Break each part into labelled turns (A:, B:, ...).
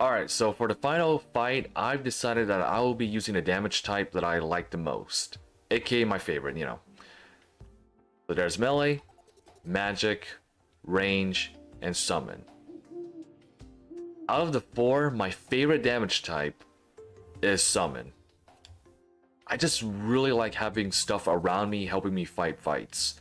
A: Alright, so for the final fight, I've decided that I will be using the damage type that I like the most. AKA my favorite, you know. So there's melee, magic, range, and summon. Out of the four, my favorite damage type is summon. I just really like having stuff around me helping me fight fights.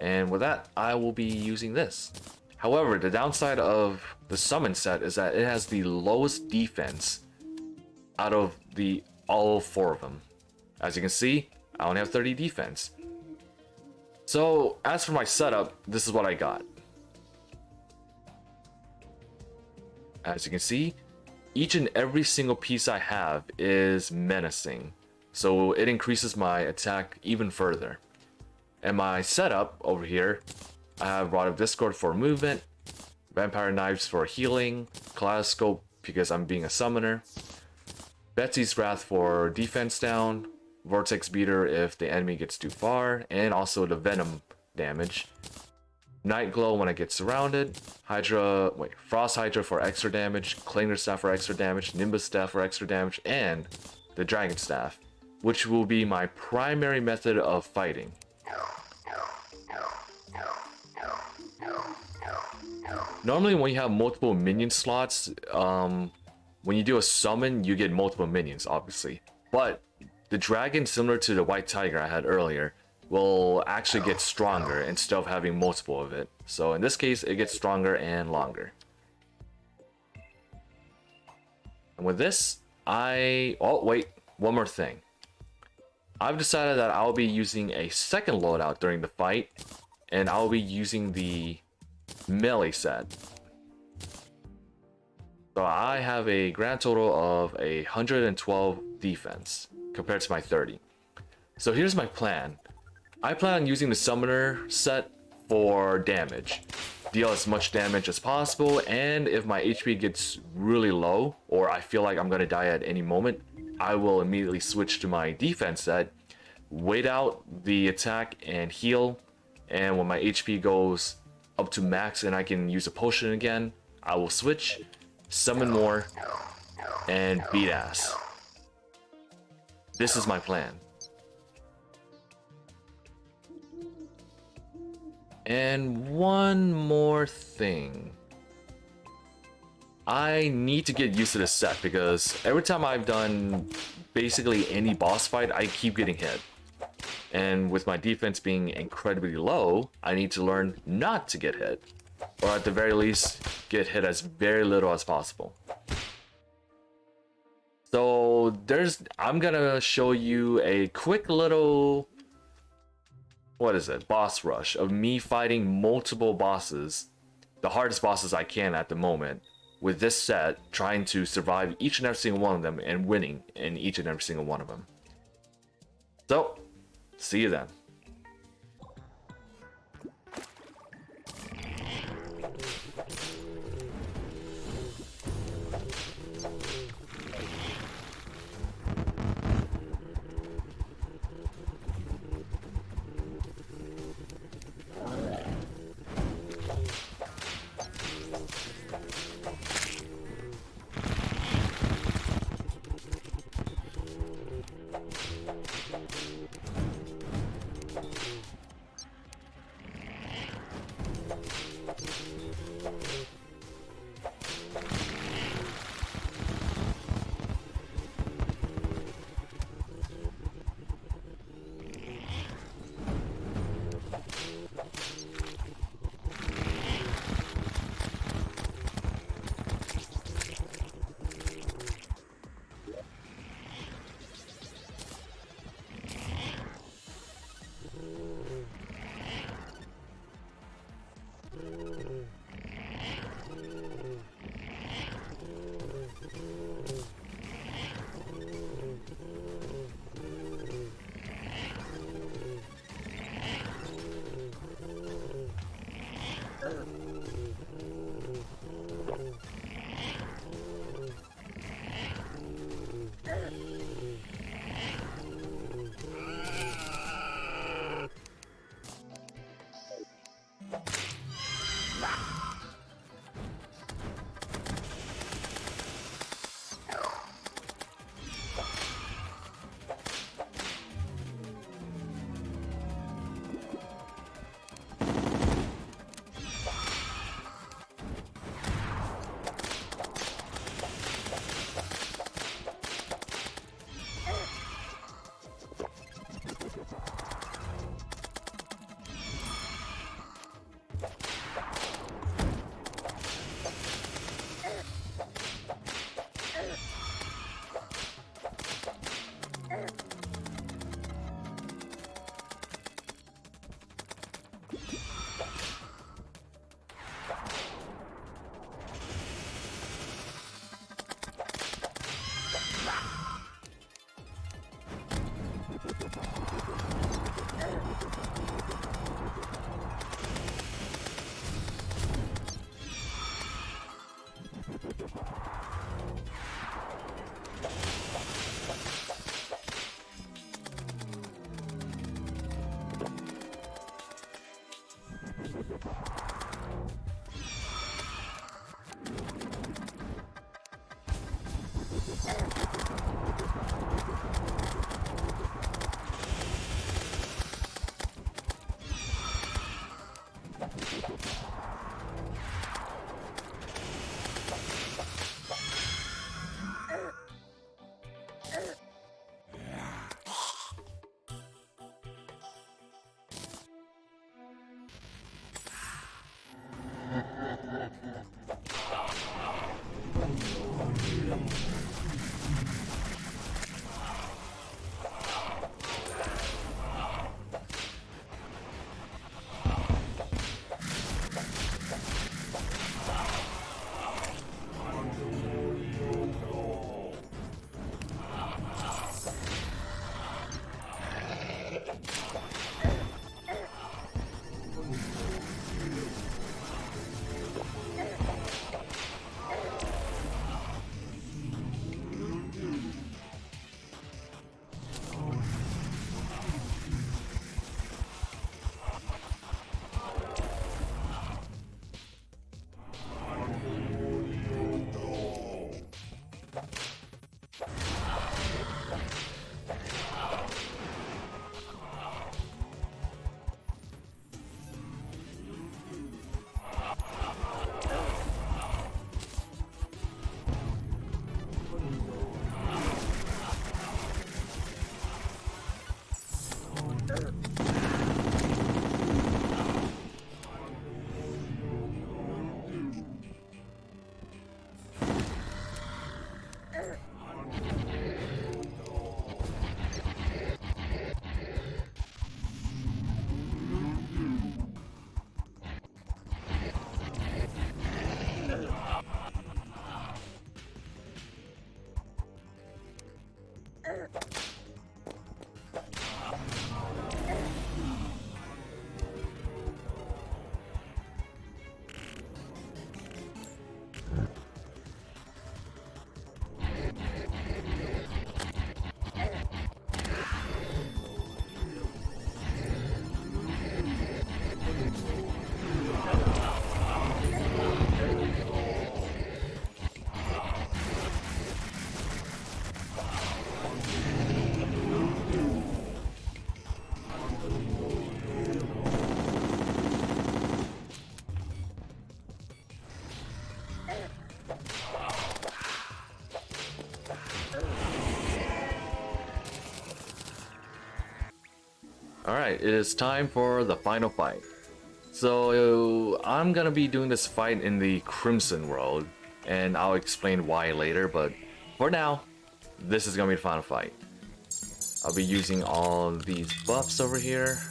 A: And with that, I will be using this. However, the downside of the summon set is that it has the lowest defense out of all four of them. As you can see, I only have 30 defense. So as for my setup, this is what I got. As you can see, each and every single piece I have is menacing. So it increases my attack even further. And my setup over here, I have Rod of Discord for movement, Vampire Knives for healing, Kaleidoscope because I'm being a summoner, Betsy's Wrath for defense down, Vortex Beater if the enemy gets too far, and also the Venom damage. Night Glow when I get surrounded, Frost Hydra for extra damage, Clinger Staff for extra damage, Nimbus Staff for extra damage, and the Dragon Staff, which will be my primary method of fighting. Normally when you have multiple minion slots, when you do a summon, you get multiple minions, obviously. But the dragon, similar to the white tiger I had earlier, will actually get stronger instead of having multiple of it. So in this case, it gets stronger and longer. And with this, oh wait, one more thing. I've decided that I'll be using a second loadout during the fight, and I'll be using the melee set. So I have a grand total of 112 defense compared to my 30. So here's my plan. I plan on using the summoner set for damage. Deal as much damage as possible, and if my HP gets really low, or I feel like I'm gonna die at any moment, I will immediately switch to my defense set, wait out the attack and heal, and when my HP goes up to max and I can use a potion again, I will switch, summon more, and beat ass. This is my plan. And one more thing. I need to get used to this set because every time I've done basically any boss fight, I keep getting hit. And with my defense being incredibly low, I need to learn not to get hit. Or at the very least, get hit as very little as possible. So I'm gonna show you a quick little, boss rush of me fighting multiple bosses, the hardest bosses I can at the moment, with this set, trying to survive each and every single one of them and winning in each and every single one of them. So, see you then. Alright, it is time for the final fight. So I'm gonna be doing this fight in the Crimson world, and I'll explain why later, but for now, this is gonna be the final fight. I'll be using all these buffs over here.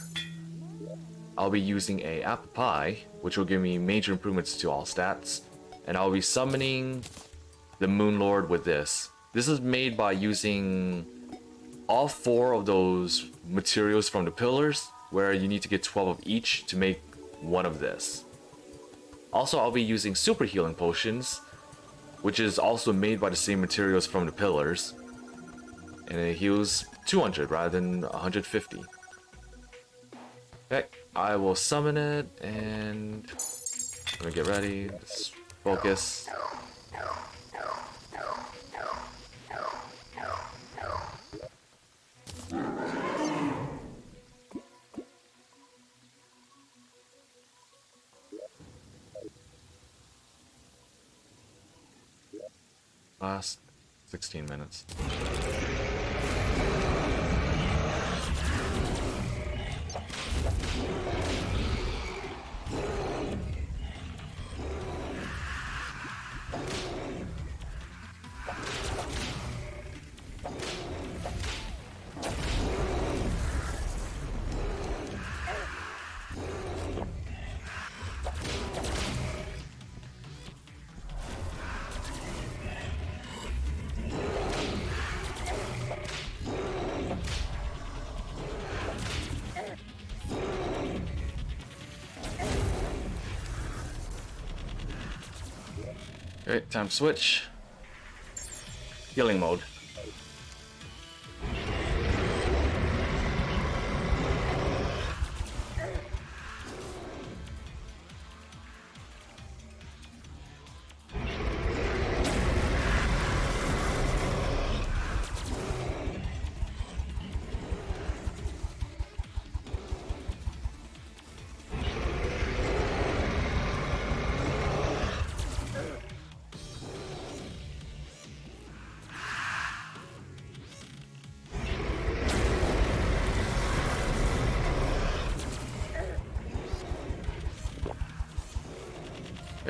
A: I'll be using a apple pie, which will give me major improvements to all stats, and I'll be summoning the Moon Lord with this. This is made by using all 4 of those materials from the pillars, where you need to get 12 of each to make one of this. Also, I'll be using super healing potions, which is also made by the same materials from the pillars, and it heals 200 rather than 150. Okay, I will summon it, and let me get ready. Let's focus. Last 16 minutes. Okay, time to switch. Healing mode.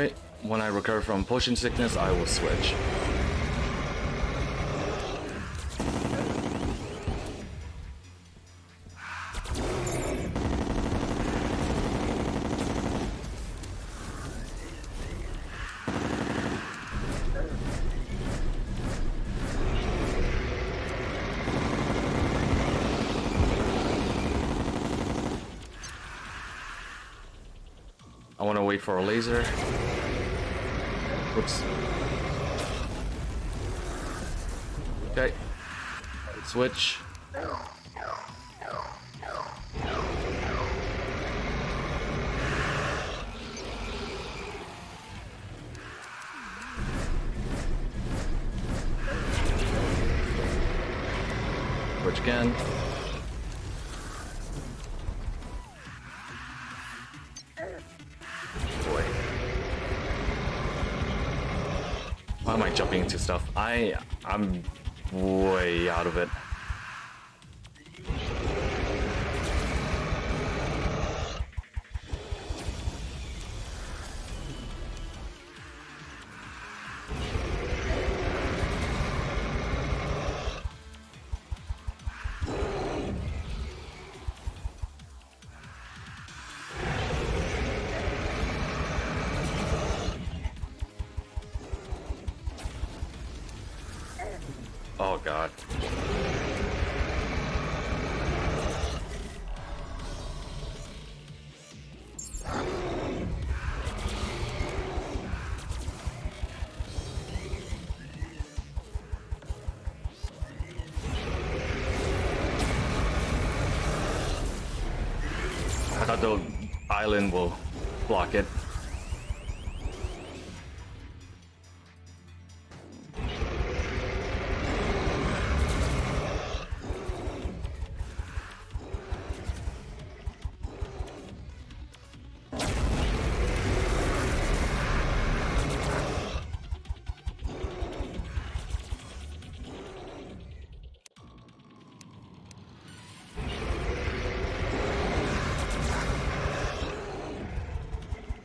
A: Okay, when I recover from potion sickness, I will switch. I want to wait for a laser. Whoops. Okay. Switch. Switch again. Why am I jumping into stuff? I'm way out of it. Oh god. I thought the island will block it.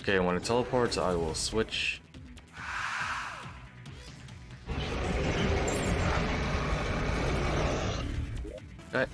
A: Okay, when it teleports, I will switch. Okay.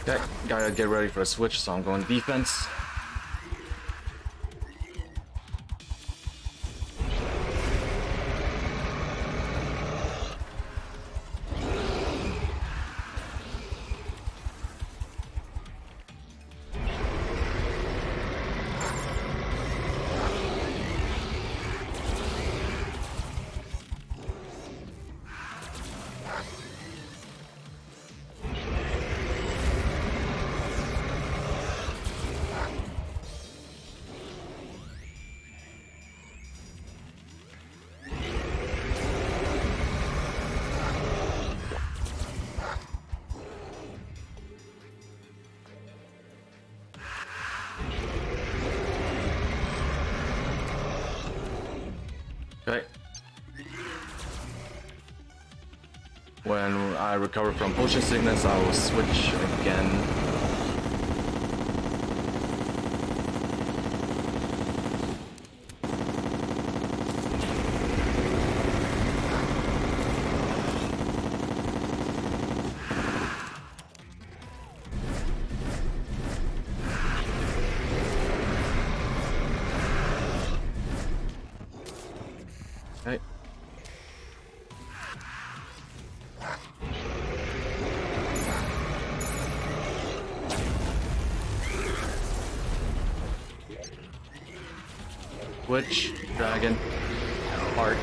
A: Okay, gotta get ready for a switch, so I'm going defense. Okay. When I recover from potion sickness, I will switch again. Witch, dragon, heart.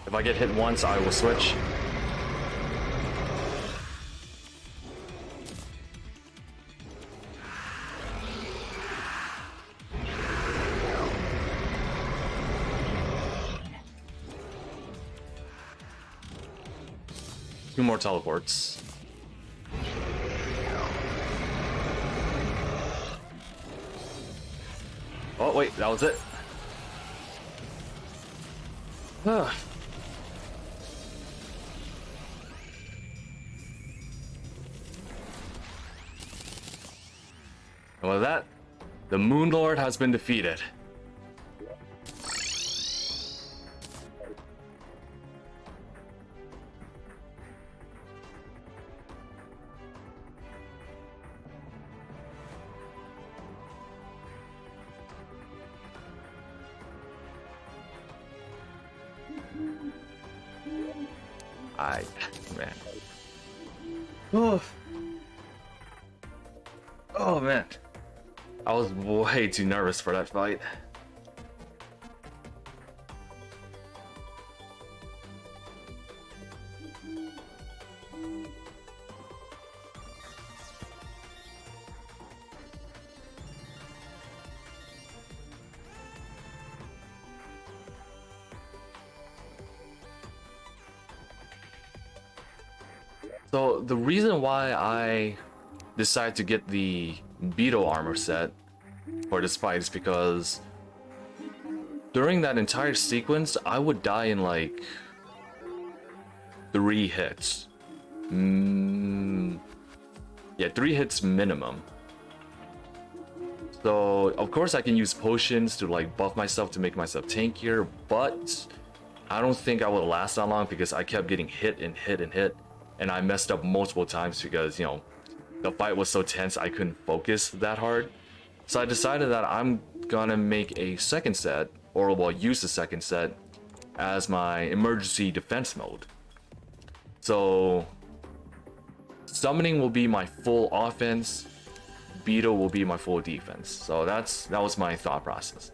A: If I get hit once, I will switch. Two more teleports. Oh wait, that was it. And with that, the Moon Lord has been defeated. Man. Oh man. I was way too nervous for that fight. So the reason why I decided to get the Beetle armor set for this fight is because during that entire sequence, I would die in like 3 hits. Yeah, 3 hits minimum. So of course I can use potions to like buff myself to make myself tankier, but I don't think I would last that long because I kept getting hit and hit and hit. And I messed up multiple times because, you know, the fight was so tense I couldn't focus that hard. So I decided that I'm gonna make a second set, or well, use the second set as my emergency defense mode. So summoning will be my full offense, Beetle will be my full defense. So that was my thought process.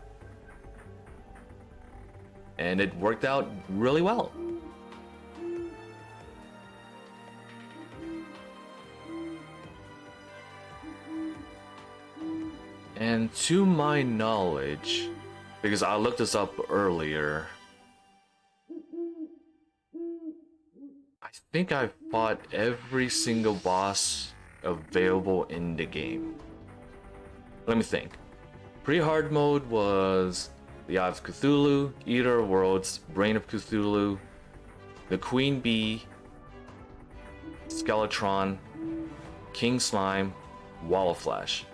A: And it worked out really well. And to my knowledge, because I looked this up earlier, I think I fought every single boss available in the game. Let me think. Pre-hard mode was the Eye of Cthulhu, Eater of Worlds, Brain of Cthulhu, the Queen Bee, Skeletron, King Slime, Wall of Flesh.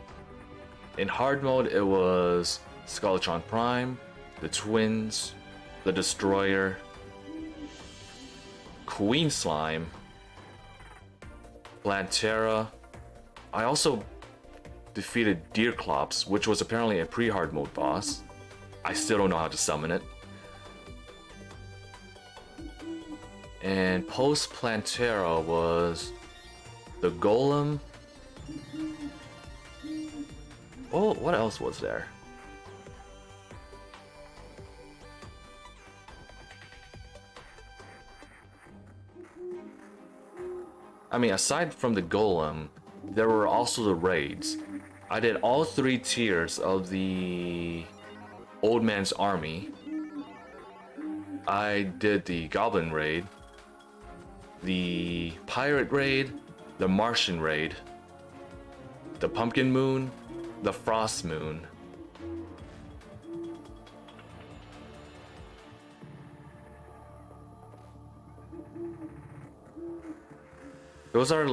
A: In hard mode, it was Skeletron Prime, the Twins, the Destroyer, Queen Slime, Plantera. I also defeated Deerclops, which was apparently a pre-hard mode boss. I still don't know how to summon it. And post Plantera was the Golem. Oh, what else was there? I mean, aside from the Golem, there were also the raids. I did all 3 tiers of the Old Man's Army. I did the Goblin raid, the Pirate raid, the Martian raid, the Pumpkin Moon, the Frost Moon. Those are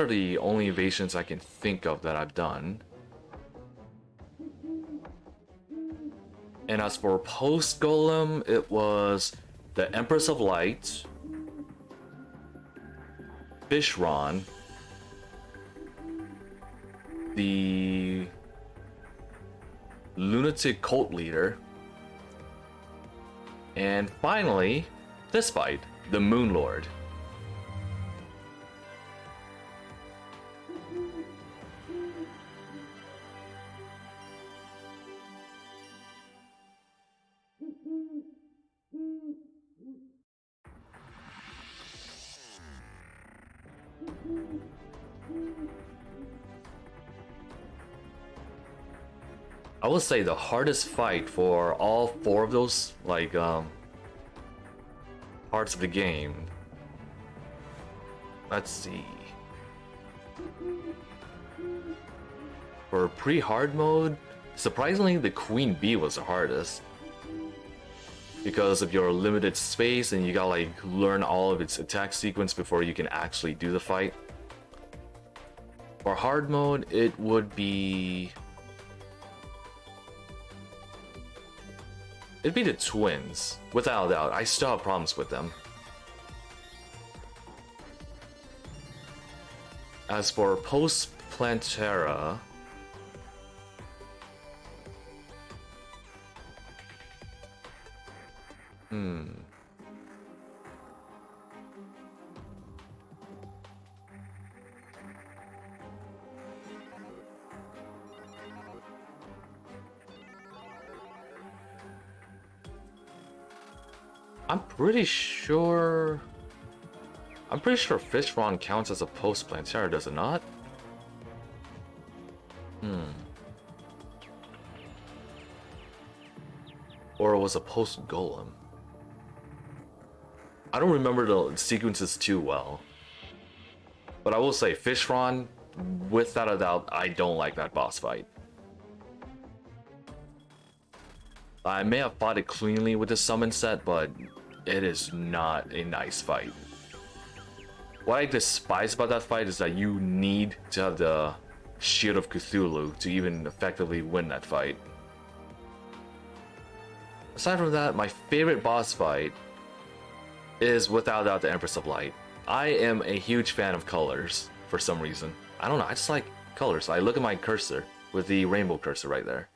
A: the only evasions I can think of that I've done. And as for post Golem, it was the Empress of Light, Fishron, the lunatic cult leader. And finally, this fight, the Moon Lord. I will say the hardest fight for all four of those parts of the game. Let's see. For pre-hard mode, surprisingly the Queen Bee was the hardest. Because of your limited space and you gotta like learn all of its attack sequence before you can actually do the fight. For hard mode, it would be... It'd be the twins, without a doubt. I still have problems with them. As for post-Plantera... I'm pretty sure Fishron counts as a post-Plantera, does it not? Or it was a post-Golem. I don't remember the sequences too well. But I will say, Fishron, without a doubt, I don't like that boss fight. I may have fought it cleanly with the summon set, but it is not a nice fight. What I despise about that fight is that you need to have the Shield of Cthulhu to even effectively win that fight. Aside from that, my favorite boss fight is without doubt the Empress of Light. I am a huge fan of colors for some reason. I don't know, I just like colors. I look at my cursor with the rainbow cursor right there.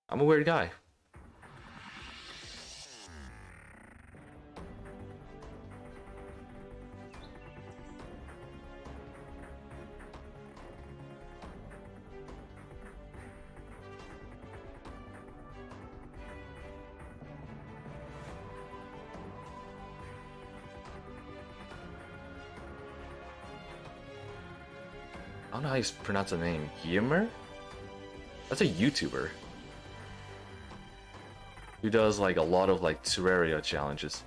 A: I'm a weird guy. I don't know how you pronounce the name. Yimmer? That's a YouTuber who does like a lot of like Terraria challenges.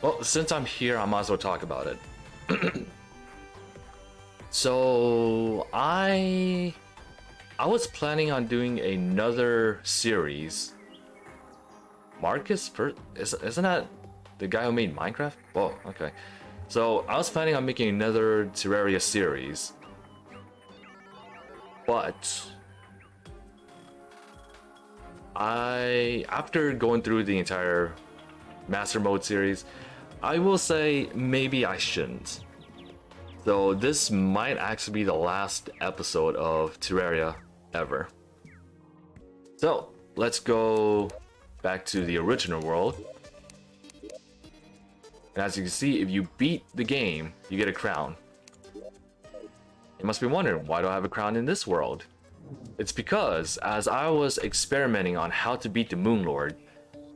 A: Well, since I'm here, I might as well talk about it. So I was planning on doing another series. Marcus, isn't that the guy who made Minecraft? Whoa, okay. So I was planning on making another Terraria series, but after going through the entire Master Mode series, I will say maybe I shouldn't. So this might actually be the last episode of Terraria ever. So let's go back to the original world. And as you can see, if you beat the game, you get a crown. You must be wondering, why do I have a crown in this world? It's because as I was experimenting on how to beat the Moon Lord,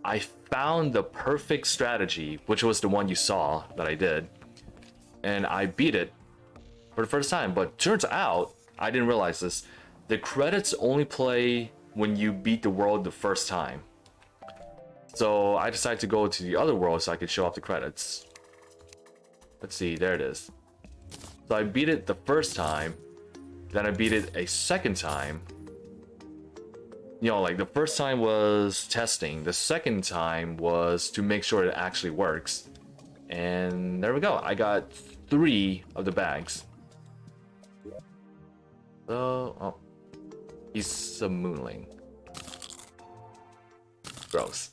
A: I found the perfect strategy, which was the one you saw that I did. And I beat it for the first time, but turns out, I didn't realize this, the credits only play when you beat the world the first time. So I decided to go to the other world so I could show off the credits. Let's see, there it is. So I beat it the first time, then I beat it a second time. You know, like the first time was testing, the second time was to make sure it actually works. And there we go, I got 3 of the bags. So, He's a moonling. Gross.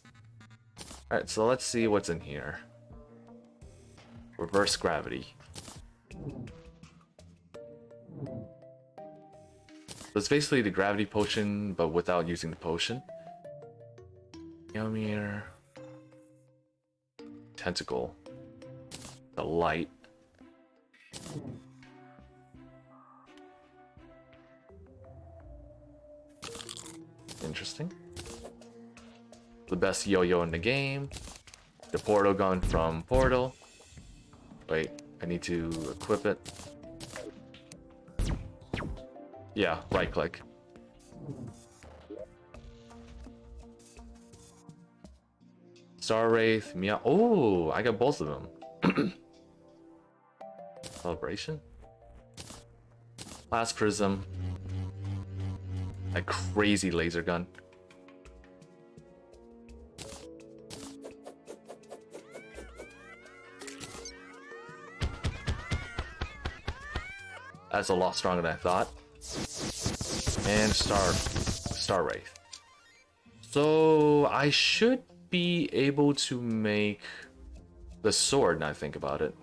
A: Alright, so let's see what's in here. Reverse gravity. So it's basically the gravity potion, but without using the potion. Yumir. Tentacle. The light. Interesting. The best yo-yo in the game. The portal gun from Portal. Wait, I need to equip it. Yeah, right click. Star Wraith, Meow. Oh, I got both of them. Celebration. Last Prism. A crazy laser gun. That's a lot stronger than I thought. And Star Wraith. So I should be able to make the sword now I think about it.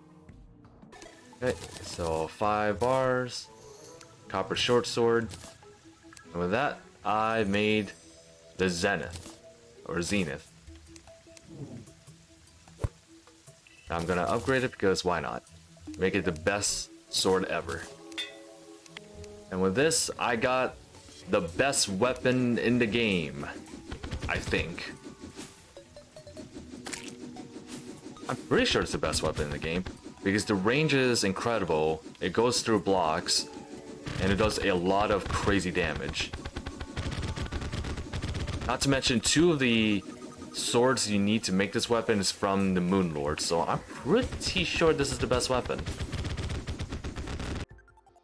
A: Okay, so 5 bars, copper short sword, and with that I made the Zenith or Zenith. Now I'm gonna upgrade it because why not? Make it the best sword ever. And with this, I got the best weapon in the game, I think. I'm pretty sure it's the best weapon in the game because the range is incredible. It goes through blocks and it does a lot of crazy damage. Not to mention 2 of the swords you need to make this weapon is from the Moon Lord, so I'm pretty sure this is the best weapon.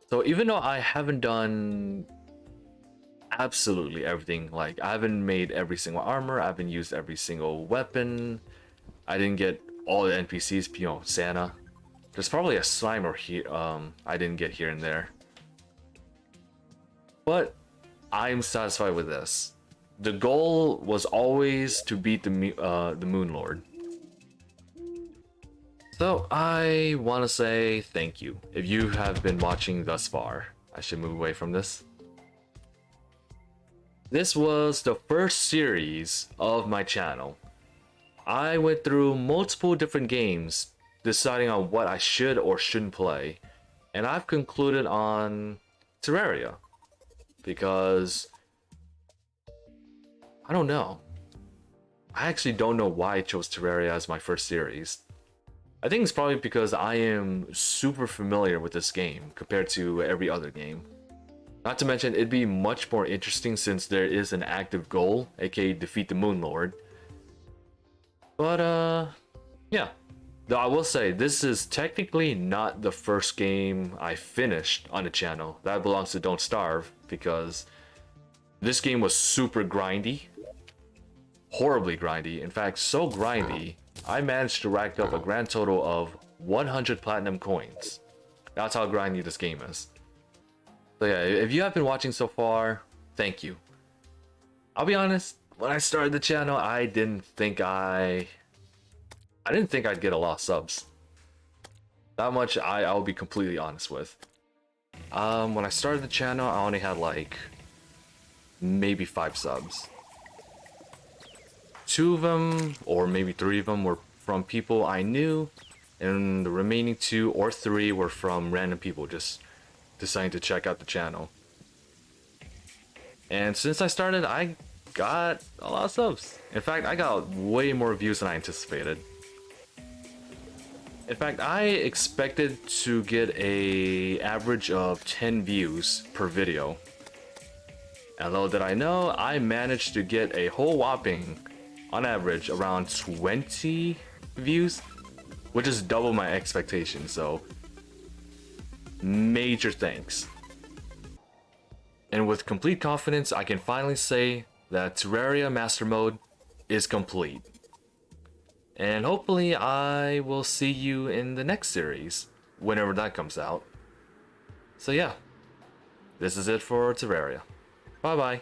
A: So even though I haven't done absolutely everything, like I haven't made every single armor, I haven't used every single weapon, I didn't get all the NPCs, you know, Santa. There's probably a Slimer here, I didn't get here and there. But I'm satisfied with this. The goal was always to beat the Moon Lord. So I want to say thank you. If you have been watching thus far, I should move away from this. This was the first series of my channel. I went through multiple different games, deciding on what I should or shouldn't play, and I've concluded on Terraria because I don't know. I actually don't know why I chose Terraria as my first series. I think it's probably because I am super familiar with this game compared to every other game. Not to mention, it'd be much more interesting since there is an active goal, aka defeat the Moon Lord. But, yeah. Though I will say, this is technically not the first game I finished on the channel. That belongs to Don't Starve, because this game was super grindy. Horribly grindy. In fact, so grindy, I managed to rack up a grand total of 100 platinum coins. That's how grindy this game is. So yeah, if you have been watching so far, thank you. I'll be honest, when I started the channel, I didn't think I'd get a lot of subs. That much I'll be completely honest with. When I started the channel, I only had like maybe 5 subs. 2 of them, or maybe 3 of them, were from people I knew, and the remaining 2 or 3 were from random people just deciding to check out the channel. And since I started, I got a lot of subs. In fact, I got way more views than I anticipated. In fact, I expected to get an average of 10 views per video. And little did I know, I managed to get a whole whopping, on average, around 20 views, which is double my expectations, so major thanks. And with complete confidence, I can finally say that Terraria Master Mode is complete. And hopefully I will see you in the next series, whenever that comes out. So yeah, this is it for Terraria. Bye bye.